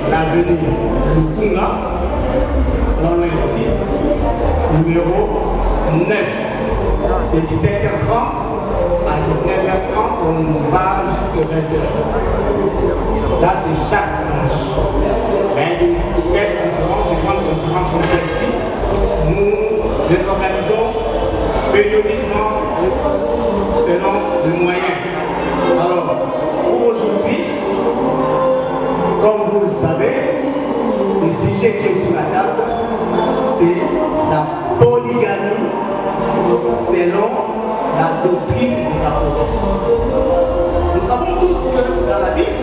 l'avenue Lukunga, non loin ici, numéro 9, de 17h30 à 19h30, on va jusqu'à 20h. Là, c'est chaque dimanche. Mais des telles conférences, des grandes conférences comme celle-ci, nous les organisons périodiquement selon les moyens. Alors, pour aujourd'hui, comme vous le savez, le sujet qui est sur la table, c'est la polygamie selon la doctrine des apôtres. Nous savons tous que dans la Bible,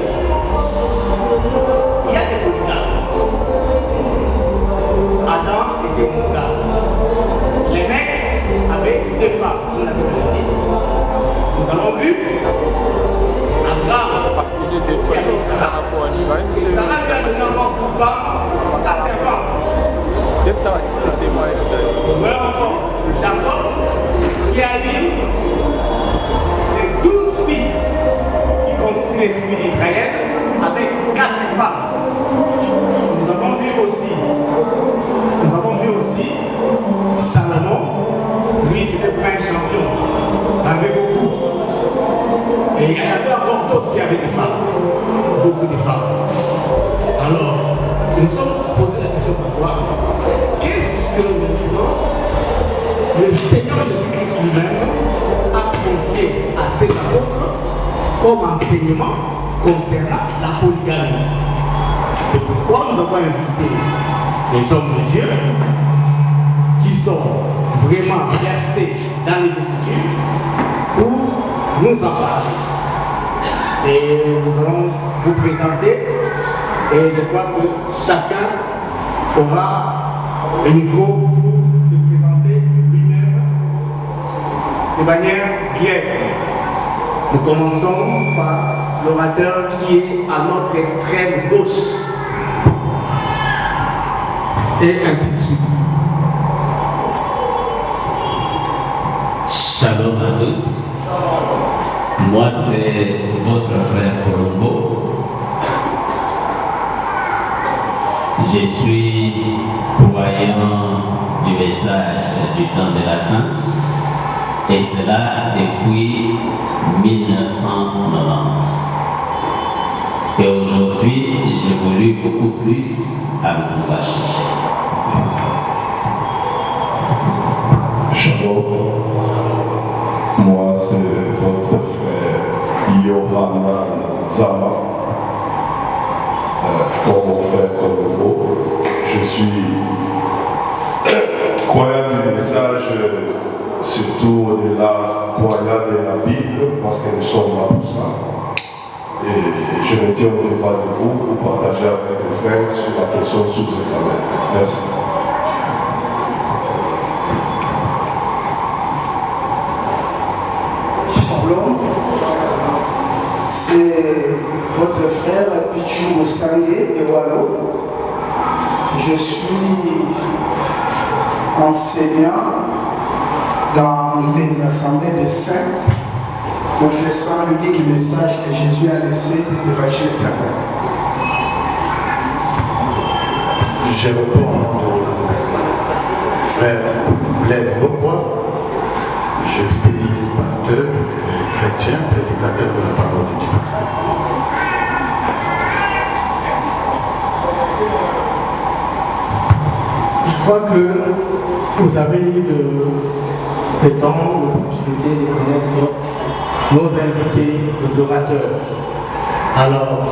il y a des polygames. Adam était monogame. Les mecs avaient deux femmes, comme la Bible l'a dit. Nous avons vu Abraham qui avait Sarah. Et Sarah lui a donné encore pour femme sa servante. Nous voyons encore Jacob qui a eu les 12 fils qui constituent les tribus d'Israël avec 4 femmes. Nous avons vu aussi Salomon, lui c'était pas un champion, il avait beaucoup. Et il y en avait encore d'autres qui avaient des femmes, beaucoup de femmes. Alors, nous sommes posé la question de savoir qu'est-ce que maintenant le Seigneur Jésus-Christ lui-même a confié à ses apôtres comme enseignement concernant la polygamie. C'est pourquoi nous avons invité les hommes de Dieu qui sont vraiment versés dans les Écritures pour nous en parler. Et nous allons vous présenter, et je crois que chacun aura le micro pour se présenter lui-même de manière brève. Nous commençons par l'orateur qui est à notre extrême gauche. Et ainsi de suite. Shalom à tous. Moi, c'est votre frère Colombo. Je suis croyant du message du temps de la fin, et cela depuis 1990. Et aujourd'hui, j'évolue beaucoup plus à Lubumbashi. Shalom. Moi, c'est votre frère Yohanan Zama. Comme mon frère Colombo, je suis croyant du message, surtout au-delà croyant de la Bible, parce que nous sommes là pour ça. Et je me tiens au devant de vous pour partager avec les frères sur la question sous examen. Merci. Shalom. C'est votre frère Pichou Moussangé de Wallo. Je suis enseignant dans les assemblées des saints, confessant l'unique message que Jésus a laissé de l'évangile éternel. Je réponds au frère Blaise Bobois. Je suis pasteur chrétien, prédicateur de la parole de Dieu. Je crois que vous avez eu le temps, l'opportunité de connaître nos invités, nos orateurs. Alors,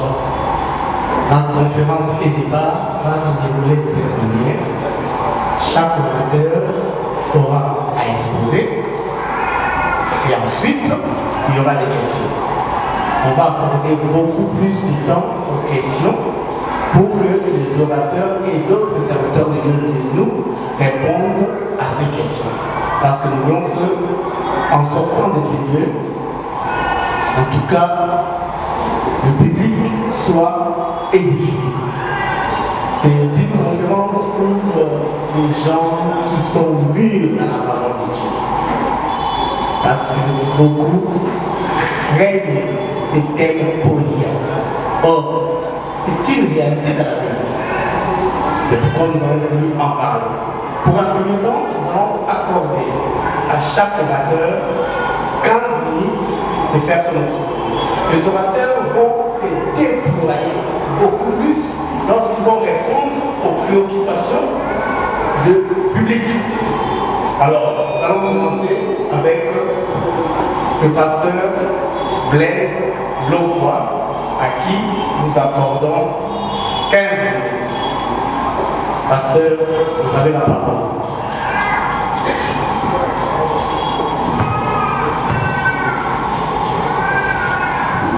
la conférence et débat va se dérouler de cette manière. Chaque orateur aura à exposer et ensuite il y aura des questions. On va accorder beaucoup plus de temps aux questions pour que les orateurs et d'autres serviteurs de Dieu de nous répondent à ces questions. Parce que nous voulons que, en sortant de ces lieux, en tout cas, le public soit édifié. C'est une conférence pour les gens qui sont mûrs à la parole de Dieu. Parce que beaucoup craignent ces thèmes polygames. Or, c'est une réalité dans la Bible. C'est pourquoi nous allons voulu en parler. Pour un premier temps, nous allons accorder à chaque orateur 15 minutes de faire son exposé. Les orateurs vont se déployer beaucoup plus lorsqu'ils vont répondre aux préoccupations du public. Alors, nous allons commencer avec le pasteur Blaise Loquois, à qui nous accordons 15 minutes. Pasteur, vous avez la parole.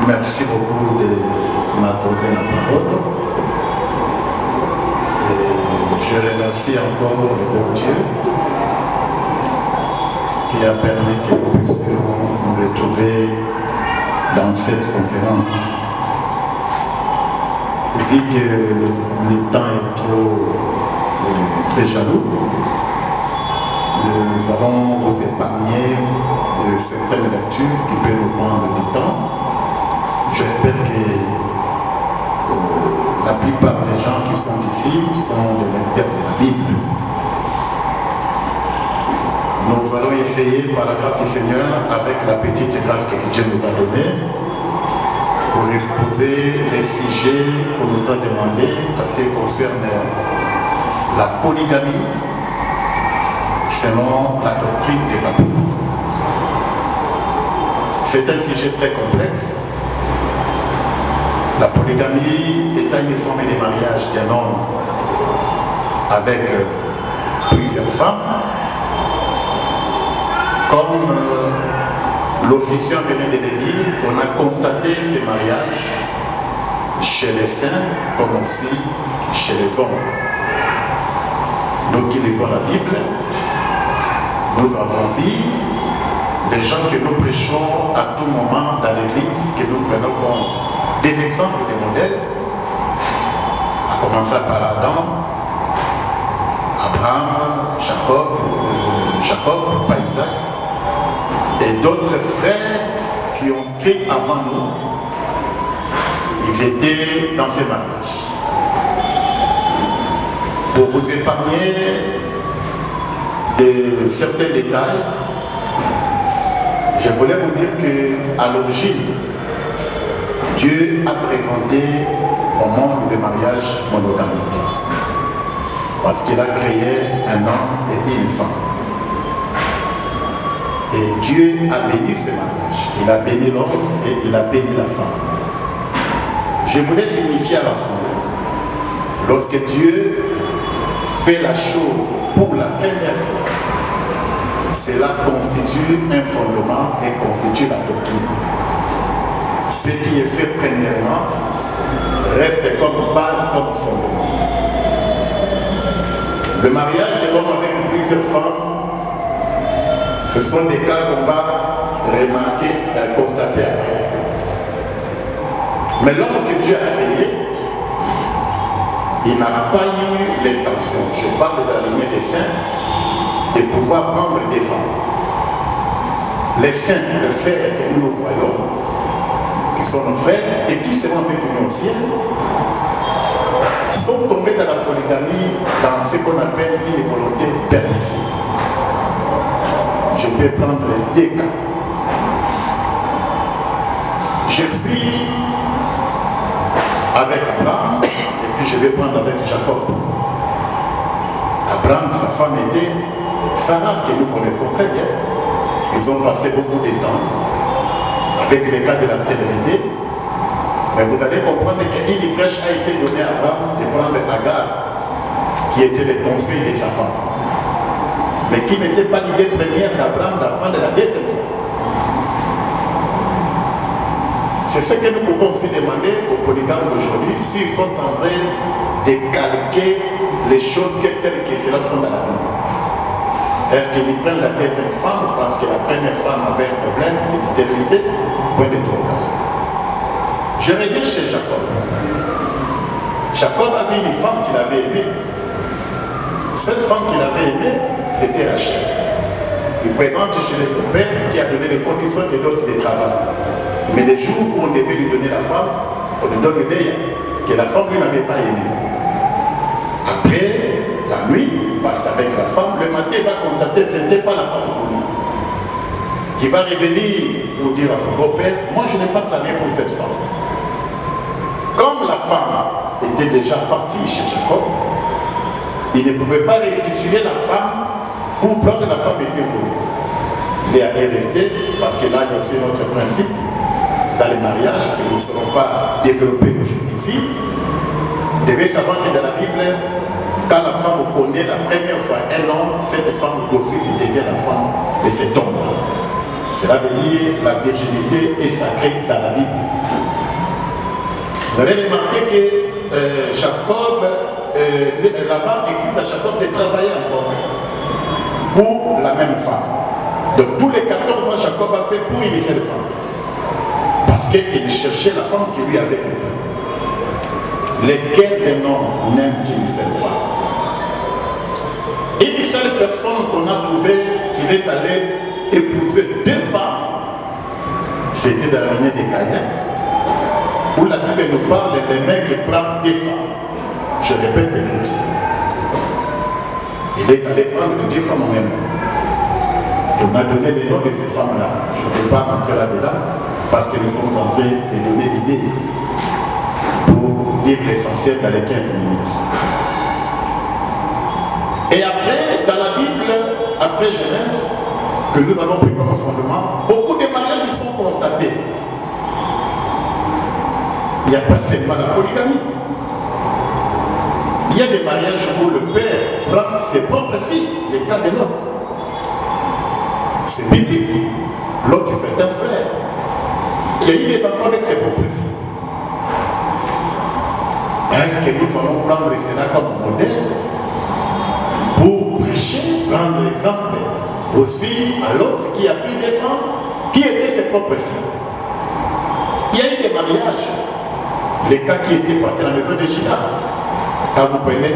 Merci beaucoup de m'accorder la parole. Et je remercie encore le bon Dieu qui a permis que nous puissions nous retrouver dans cette conférence. Vu que le temps est très jaloux, nous allons vous épargner de certaines lectures qui peuvent nous prendre du temps. J'espère que la plupart des gens qui sont ici sont des lecteurs de la Bible. Nous allons essayer, par la grâce du Seigneur, avec la petite grâce que Dieu nous a donnée, pour exposer les sujets qu'on nous a demandé à ce qui concerne la polygamie selon la doctrine des apôtres. C'est un sujet très complexe. La polygamie étant une forme de mariage d'un homme avec plusieurs femmes, comme l'officiant venait de le dire, on a constaté ces mariages chez les saints comme aussi chez les hommes. Nous qui lisons la Bible, nous avons vu les gens que nous prêchons à tout moment dans l'église, que nous prenons comme des exemples, des modèles, à commencer par Adam, Abraham, Jacob, pas Isaac, et d'autres frères qui ont créé avant nous, ils étaient dans ces mariages. Pour vous épargner de certains détails, je voulais vous dire qu'à l'origine, Dieu a présenté au monde le mariage monogamique parce qu'il a créé un homme et une femme. Et Dieu a béni ce mariage. Il a béni l'homme et il a béni la femme. Je voulais signifier à la fin, lorsque Dieu fait la chose pour la première fois, cela constitue un fondement et constitue la doctrine. Ce qui est fait premièrement reste comme base, comme fondement. Le mariage de l'homme avec plusieurs femmes, ce sont des cas qu'on va remarquer et constater après. Mais l'homme que Dieu a créé, il n'a pas eu l'intention, je parle de la lignée des saints, de pouvoir prendre des femmes. Les saints, le frère que nous croyons, qui sont nos frères et qui seront avec nous au ciel, sont tombés dans la polygamie dans ce qu'on appelle une volonté permissive. Je peux prendre deux cas. Je suis avec Abraham et puis je vais prendre avec Jacob. Abraham, sa femme était Sarah, que nous connaissons très bien. Ils ont passé beaucoup de temps avec les cas de la stérilité. Mais vous allez comprendre qu'une brèche a été donnée à Abraham de prendre Agar, qui était le conseil de sa femme. Mais qui n'était pas l'idée première d'Abraham d'apprendre la deuxième fois. C'est ce que nous pouvons aussi demander aux polygames d'aujourd'hui, s'ils sont en train de calquer les choses telles que cela sont dans la Bible. Est-ce qu'ils prennent la deuxième femme parce que la première femme avait un problème de stérilité? Point d'interrogation. Je reviens chez Jacob. Jacob avait une femme qu'il avait aimée. Cette femme qu'il avait aimée, c'était Rachel. Il présente chez le père qui a donné les conditions de l'autre de travail. Mais le jour où on devait lui donner la femme, on lui donne Léa. que la femme lui n'avait pas aimé. Après, la nuit, il passe avec la femme, le matin, il va constater que ce n'était pas la femme voulue. Qui va revenir pour dire à son beau-père, moi je n'ai pas travaillé pour cette femme. Comme la femme était déjà partie chez Jacob, il ne pouvait pas restituer la femme pour prendre la femme était volée. Léa est restée parce que là il y a aussi notre principe dans les mariages que nous ne serons pas développés ici. Vous devez savoir que dans la Bible, quand la femme connaît la première fois un homme, cette femme d'office devient la femme de cet homme. Cela veut dire la virginité est sacrée dans la Bible. Vous avez remarqué que Jacob, là-bas, existe à Jacob de travailler encore pour la même femme. Donc tous les 14 ans, Jacob a fait pour une seule femme. Parce qu'il cherchait la femme qui lui avait besoin. Lesquels des noms n'aiment qu'une seule femme? Une seule personne qu'on a trouvé qu'il est allé épouser 2 femmes, c'était dans la lignée de Caïn, où la Bible nous parle des mecs qui prennent 2 femmes. Je répète l'écriture. Il est allé prendre les 2 femmes en même temps. Et on a donné les noms de ces femmes-là. Je ne vais pas rentrer là-dedans, parce que nous sommes en train de donner l'idée pour dire l'essentiel dans les 15 minutes. Et après, dans la Bible, après Genèse, que nous avons pris comme fondement, beaucoup de mariages qui sont constatés. Il n'y a pas seulement la polygamie. Il y a des mariages où le père prend ses propres filles, les cas de Lot. C'est biblique. Lot, c'est un frère qui a eu des enfants avec ses propres filles. Est-ce que nous allons prendre cela comme modèle pour prêcher, prendre l'exemple aussi à l'autre qui a pris des femmes, qui étaient ses propres filles? Il y a eu des mariages, les cas qui étaient passés à la maison de Gina. Quand vous prenez